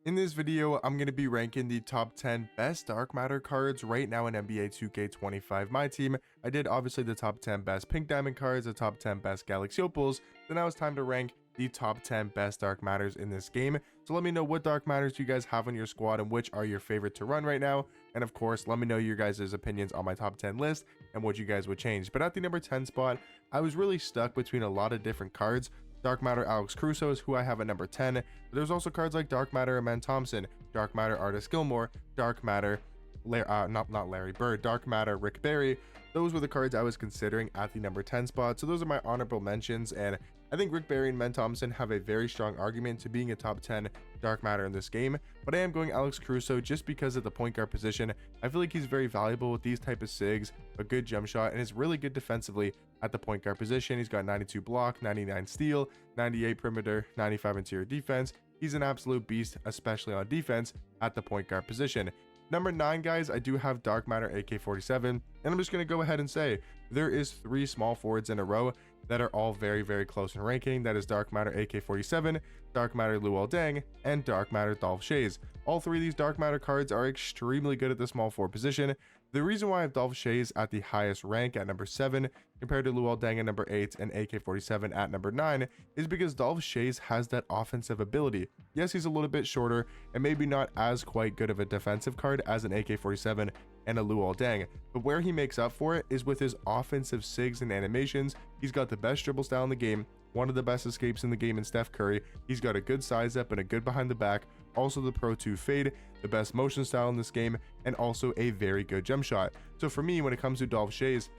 In this video, I'm going to be ranking the top 10 best dark matter cards right now in NBA 2K25 My Team. I did obviously the top 10 best pink diamond cards, the top 10 best galaxy opals, then now it's time to rank the top 10 best dark matters in this game. So let me know what dark matters you guys have on your squad and which are your favorite to run right now. And of course, let me know your guys' opinions on my top 10 list and what you guys would change. But at the number 10 spot, I was really stuck between a lot of different cards. Dark Matter Alex Caruso is who I have at number 10. But there's also cards like Dark Matter Amen Thompson, Dark Matter Artis Gilmore, Dark Matter not Larry Bird, Dark Matter Rick Barry. Those were the cards I was considering at the number 10 spot. So those are my honorable mentions, and I think Rick Barry and Amen Thompson have a very strong argument to being a top 10 dark matter in this game, but I am going Alex Caruso just because of the point guard position. I feel like he's very valuable with these type of SIGs, a good jump shot, and is really good defensively at the point guard position. He's got 92 block, 99 steal, 98 perimeter, 95 interior defense. He's an absolute beast, especially on defense at the point guard position. Number 9, guys, I do have Dark Matter AK-47, and I'm just going to go ahead and say there is 3 small forwards in a row that are all very, very close in ranking. That is Dark Matter AK-47, Dark Matter Luol Deng, and Dark Matter Dolph Schayes. All 3 of these Dark Matter cards are extremely good at the small forward position. The reason why I have Dolph Schayes at the highest rank at number 7 compared to Luol Deng at number 8 and AK-47 at number 9 is because Dolph Schayes has that offensive ability. Yes, he's a little bit shorter and maybe not as quite good of a defensive card as an AK-47 and a Luol Deng, but where he makes up for it is with his offensive SIGs and animations. He's got the best dribble style in the game, one of the best escapes in the game in Steph Curry. He's got a good size up and a good behind the back, also the Pro 2 fade, the best motion style in this game, and also a very good jump shot. So for me, when it comes to Dolph Schayes,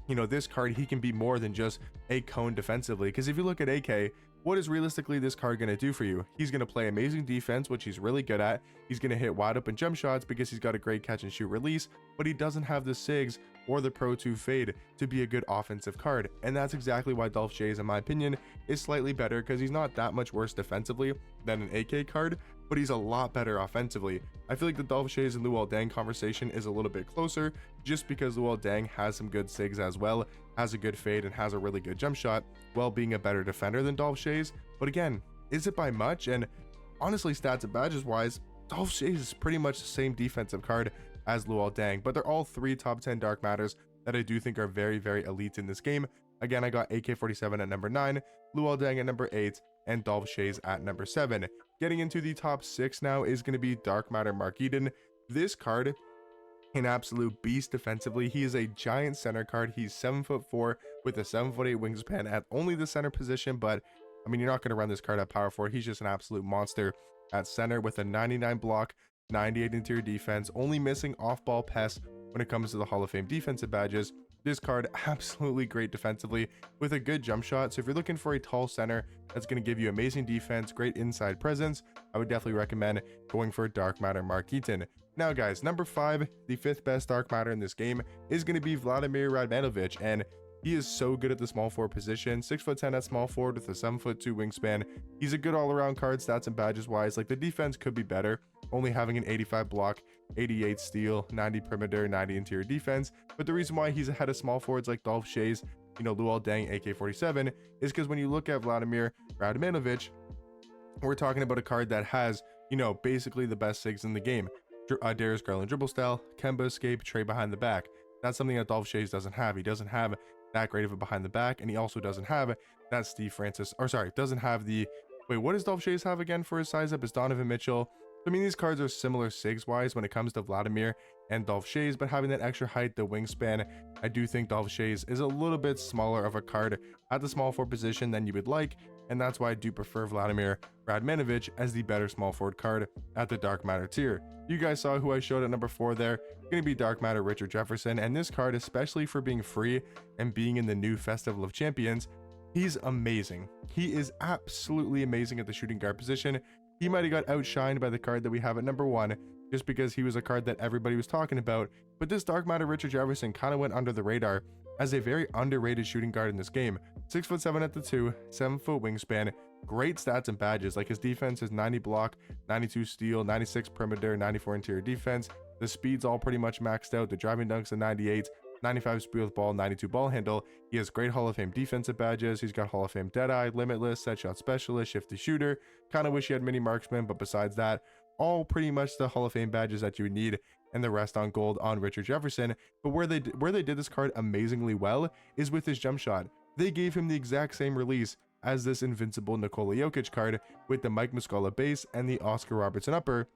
you know, this card, he can be more than just a cone defensively, because if you look at AK, what is realistically this card going to do for you? He's going to play amazing defense, which he's really good at. He's going to hit wide open jump shots because he's got a great catch and shoot release, but he doesn't have the SIGs or the Pro 2 fade to be a good offensive card. And that's exactly why Dolph Schayes, in my opinion, is slightly better, because he's not that much worse defensively than an AK card, but he's a lot better offensively. I feel like the Dolph Schayes and Luol Deng conversation is a little bit closer just because Luol Deng has some good SIGs as well, has a good fade, and has a really good jump shot while being a better defender than Dolph Schayes. But again, is it by much? And honestly, stats and badges wise, Dolph Schayes is pretty much the same defensive card as Luol Deng, but they're all 3 top 10 dark matters that I do think are very, very elite in this game. Again, I got AK-47 at number 9, Luol Deng at number 8, and Dolph Schayes at number 7. Getting into the top 6 now is going to be Dark Matter Mark Eaton. This card, an absolute beast defensively. He is a giant center card. He's 7'4" with a 7'8" wingspan at only the center position, but I mean, you're not going to run this card at power forward. He's just an absolute monster at center with a 99 block, 98 interior defense, only missing off-ball pass when it comes to the Hall of Fame defensive badges. This card absolutely great defensively with a good jump shot. So if you're looking for a tall center that's going to give you amazing defense, great inside presence, I would definitely recommend going for Dark Matter Mark Eaton. Now guys, number 5, the 5th best dark matter in this game is going to be Vladimir Radmanovic, and he is so good at the small forward position. 6'10" at small forward with a 7'2" wingspan. He's a good all-around card, stats and badges wise. Like, the defense could be better, only having an 85 block, 88 steal, 90 perimeter, 90 interior defense. But the reason why he's ahead of small forwards like Dolph Schayes, you know, Luol Deng, AK-47, is because when you look at Vladimir Radmanovic, we're talking about a card that has, you know, basically the best SIGs in the game. Darius Garland dribble style, Kemba escape, tray behind the back. That's something that Dolph Schayes doesn't have. He doesn't have that great of a behind the back, and he also doesn't have that Steve Francis, or sorry, doesn't have the, wait, what does Dolph Schayes have again for his size up? Is Donovan Mitchell. I mean, these cards are similar SIGs wise when it comes to Vladimir and Dolph Schayes, but having that extra height, the wingspan, I do think Dolph Schayes is a little bit smaller of a card at the small forward position than you would like, and that's why I do prefer Vladimir Radmanovic as the better small forward card at the dark matter tier. You guys saw who I showed at number 4 there, going to be Dark Matter Richard Jefferson, and this card, especially for being free and being in the new Festival of Champions, he's amazing. He is absolutely amazing at the shooting guard position. He might have got outshined by the card that we have at number 1 just because he was a card that everybody was talking about, but this Dark Matter Richard Jefferson kind of went under the radar as a very underrated shooting guard in this game. 6'7" at the 2, 7-foot wingspan, great stats and badges. Like, his defense is 90 block, 92 steal, 96 perimeter, 94 interior defense. The speed's all pretty much maxed out. The driving dunk's a 98. 95 speed with ball, 92 ball handle. He has great Hall of Fame defensive badges. He's got Hall of Fame Deadeye, Limitless, Set Shot Specialist, Shifty Shooter. Kind of wish he had Mini Marksman, but besides that, all pretty much the Hall of Fame badges that you would need, and the rest on gold on Richard Jefferson. But where they did this card amazingly well is with his jump shot. They gave him the exact same release as this invincible Nikola Jokic card with the Mike Muscala base and the Oscar Robertson upper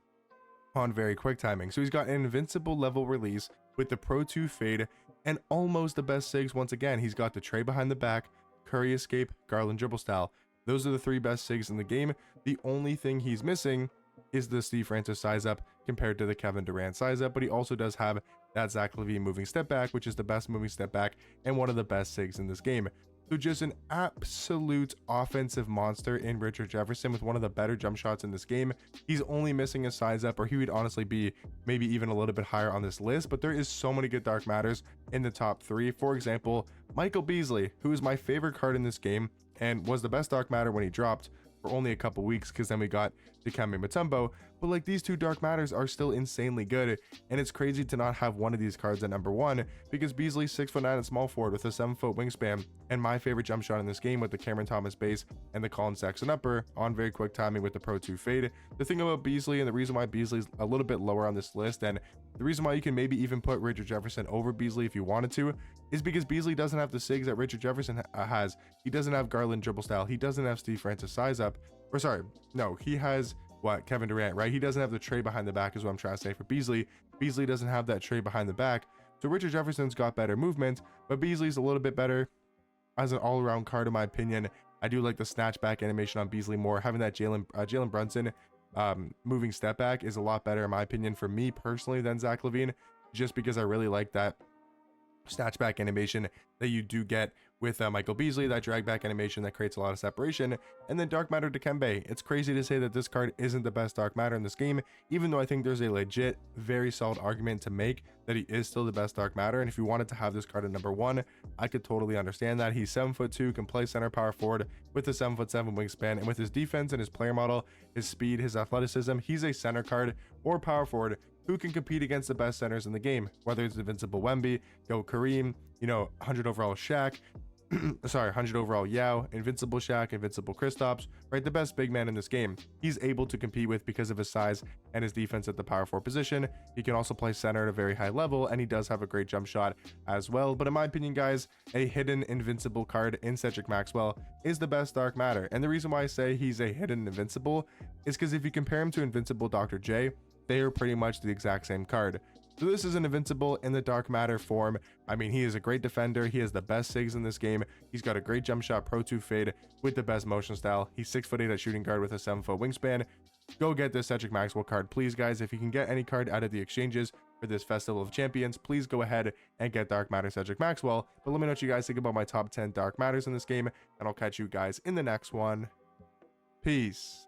on very quick timing. So he's got an invincible level release with the Pro 2 fade and almost the best SIGs once again. He's got the tray behind the back, Curry escape, Garland dribble style. Those are the 3 best SIGs in the game. The only thing he's missing is the Steve Francis size up compared to the Kevin Durant size up, but he also does have that Zach LaVine moving step back, which is the best moving step back and one of the best SIGs in this game. So just an absolute offensive monster in Richard Jefferson with one of the better jump shots in this game. He's only missing a size up, or he would honestly be maybe even a little bit higher on this list, but there is so many good dark matters in the top 3. For example, Michael Beasley, who is my favorite card in this game and was the best dark matter when he dropped for only a couple weeks, because then we got Dikembe Mutombo. But like, these 2 dark matters are still insanely good, and it's crazy to not have one of these cards at number 1, because Beasley's 6'9" and small forward with a 7-foot wingspan, and my favorite jump shot in this game with the Cameron Thomas base and the Colin Sexton upper on very quick timing with the Pro 2 fade. The thing about Beasley, and the reason why Beasley's a little bit lower on this list, and the reason why you can maybe even put Richard Jefferson over Beasley if you wanted to, is because Beasley doesn't have the SIGs that Richard Jefferson has. He doesn't have Garland dribble style. He doesn't have Steve Francis size up. Or sorry, no, he has Kevin Durant, right? He doesn't have the tray behind the back is what I'm trying to say for Beasley. Beasley doesn't have that tray behind the back. So Richard Jefferson's got better movement, but Beasley's a little bit better as an all-around card in my opinion. I do like the snatchback animation on Beasley more. Having that Jalen Brunson moving step back is a lot better in my opinion for me personally than Zach LaVine, just because I really like that snatchback animation that you do get with Michael Beasley, that drag back animation that creates a lot of separation. And then dark matter Dikembe. It's crazy to say that this card isn't the best dark matter in this game, even though I think there's a legit very solid argument to make that he is still the best dark matter. And if you wanted to have this card at number 1, I could totally understand that. He's 7'2", can play center power forward with a 7'7" wingspan, and with his defense and his player model, his speed, his athleticism, he's a center card or power forward who can compete against the best centers in the game, whether it's Invincible Wemby, Go Kareem, 100 overall Shaq, 100 overall Yao, Invincible Shaq, Invincible Kristaps, right? The best big man in this game, he's able to compete with because of his size and his defense at the power forward position. He can also play center at a very high level, and he does have a great jump shot as well. But in my opinion, guys, a hidden invincible card in Cedric Maxwell is the best dark matter. And the reason why I say he's a hidden invincible is because if you compare him to Invincible Dr. J, they are pretty much the exact same card. So this is an invincible in the dark matter form. I mean, he is a great defender. He has the best SIGs in this game. He's got a great jump shot, Pro 2 fade with the best motion style. He's 6'8" at shooting guard with a 7-foot wingspan. Go get this Cedric Maxwell card, please, guys. If you can get any card out of the exchanges for this Festival of Champions, please go ahead and get dark matter Cedric Maxwell. But let me know what you guys think about my top 10 dark matters in this game, and I'll catch you guys in the next one. Peace.